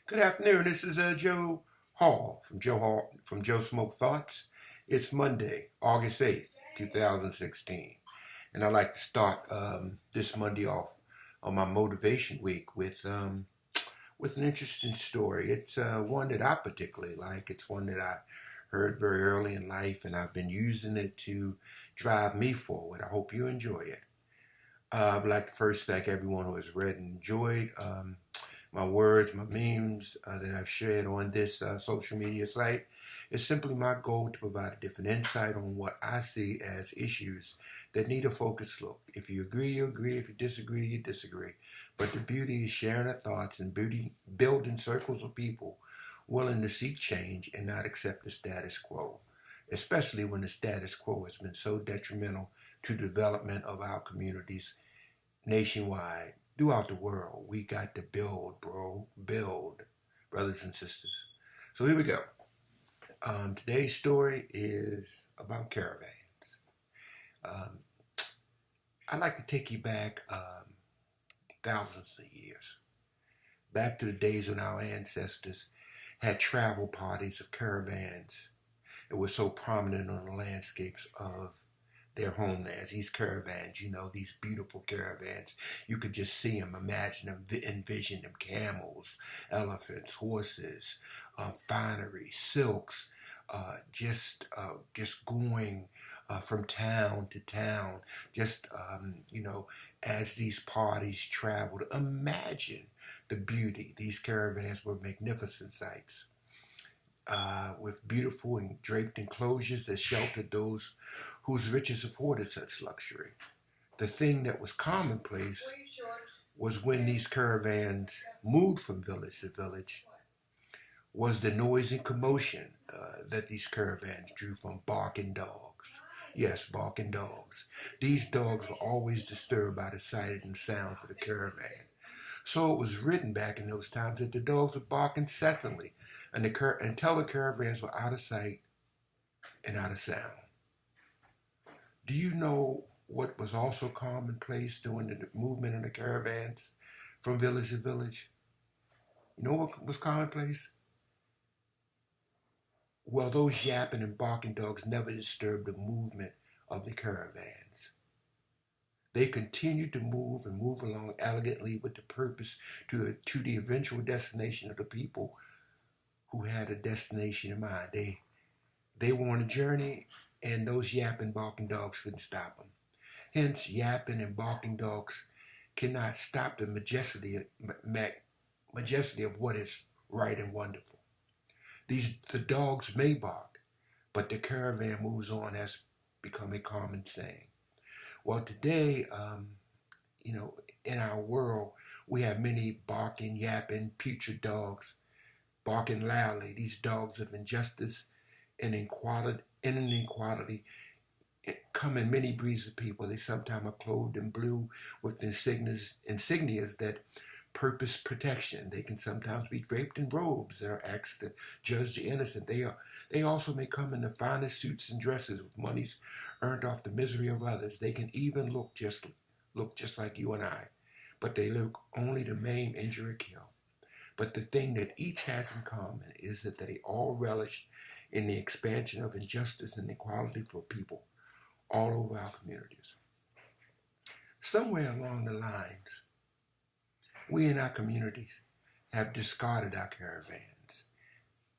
Good afternoon. This is Joe Hall from Joe Smoke Thoughts. It's Monday, August 8th, 2016, and I'd like to start this Monday off on my motivation week with an interesting story. It's one that I particularly like. It's one that I heard very early in life, and I've been using it to drive me forward. I hope you enjoy it. I'd like to first thank everyone who has read and enjoyed my words, my memes that I've shared on this social media site. It's simply my goal to provide a different insight on what I see as issues that need a focused look. If you agree, you agree. If you disagree, you disagree. But the beauty is sharing our thoughts and building circles of people willing to seek change and not accept the status quo, especially when the status quo has been so detrimental to the development of our communities nationwide, throughout the world. We got to build, bro. Build, brothers and sisters. So here we go. Today's story is about caravans. Um, I'd like to take you back thousands of years, back to the days when our ancestors had travel parties of caravans. It was so prominent on the landscapes of their homelands. These caravans, these beautiful caravans. You could just see them, imagine them, envision them: camels, elephants, horses, finery, silks, just going from town to town. Just as these parties traveled, imagine the beauty. These caravans were magnificent sights. With beautiful and draped enclosures that sheltered those whose riches afforded such luxury. The thing that was commonplace was when these caravans moved from village to village was the noise and commotion that these caravans drew from barking dogs. Yes, barking dogs. These dogs were always disturbed by the sight and sounds of the caravan. So it was written back in those times that the dogs would bark incessantly until the caravans were out of sight and out of sound. Do you know what was also commonplace during the movement of the caravans from village to village? You know what was commonplace? Well, those yapping and barking dogs never disturbed the movement of the caravans. They continued to move and move along elegantly with the purpose to the eventual destination of the people who had a destination in mind. They were on a journey, and those yapping, barking dogs couldn't stop them. Hence, yapping and barking dogs cannot stop the majesty of what is right and wonderful. The dogs may bark, but the caravan moves on has become a common saying. Well, today, in our world, we have many barking, yapping, putrid dogs barking loudly. These dogs of injustice and inequality come in many breeds of people. They sometimes are clothed in blue with insignias that purpose protection. They can sometimes be draped in robes that are asked to judge the innocent. They also may come in the finest suits and dresses with monies earned off the misery of others. They can even look just like you and I, but they look only to maim, injure, or kill. But the thing that each has in common is that they all relish in the expansion of injustice and equality for people all over our communities. Somewhere along the lines, we in our communities have discarded our caravans.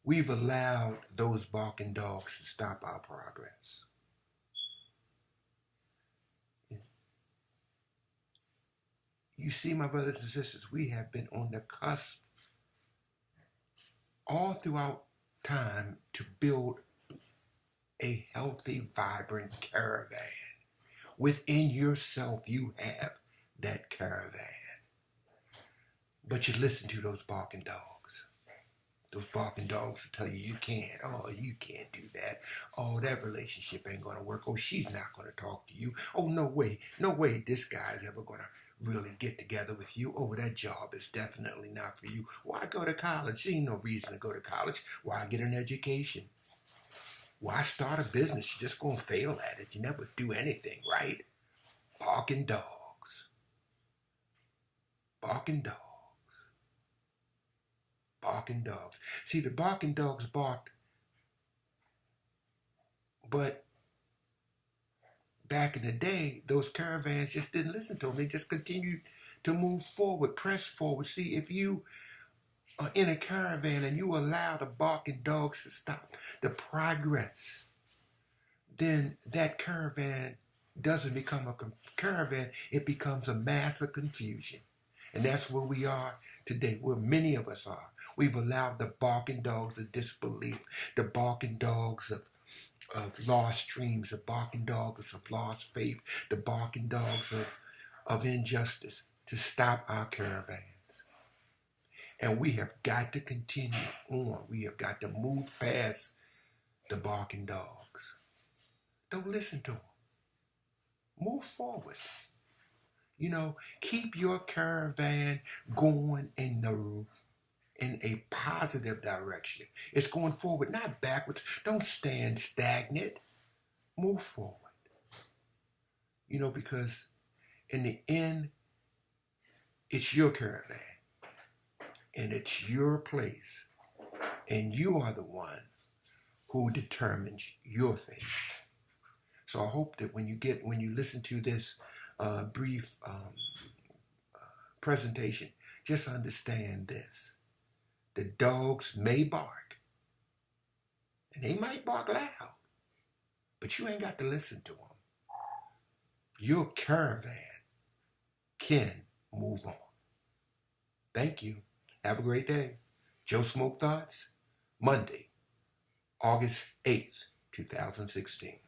We've allowed those barking dogs to stop our progress. You see, my brothers and sisters, we have been on the cusp all throughout time to build a healthy, vibrant caravan. Within yourself, you have that caravan. But you listen to those barking dogs. Those barking dogs will tell you can't. Oh, you can't do that. Oh, that relationship ain't going to work. Oh, she's not going to talk to you. Oh, no way. No way this guy's ever going to really get together with you. Oh, that job is definitely not for you. Why go to college? There ain't no reason to go to college. Why get an education? Why start a business? You're just going to fail at it. You never do anything, right? Barking dogs. Barking dogs. barking dogs. See, the barking dogs barked, but back in the day, those caravans just didn't listen to them. They just continued to move forward, press forward. See, if you are in a caravan and you allow the barking dogs to stop the progress, then that caravan doesn't become a caravan. It becomes a mass of confusion. And that's where we are today, where many of us are. We've allowed the barking dogs of disbelief, the barking dogs of lost dreams, the barking dogs of lost faith, the barking dogs of injustice to stop our caravans. And we have got to continue on. We have got to move past the barking dogs. Don't listen to them. Move forward. You know, keep your caravan going in a positive direction. It's going forward, not backwards. Don't stand stagnant. Move forward. You know, because in the end, it's your caravan. And it's your place. And you are the one who determines your fate. So I hope that when you listen to this brief presentation, just understand this. The dogs may bark, and they might bark loud, but you ain't got to listen to them. Your caravan can move on. Thank you. Have a great day. Joe Smoke Thoughts, Monday, August 8th, 2016.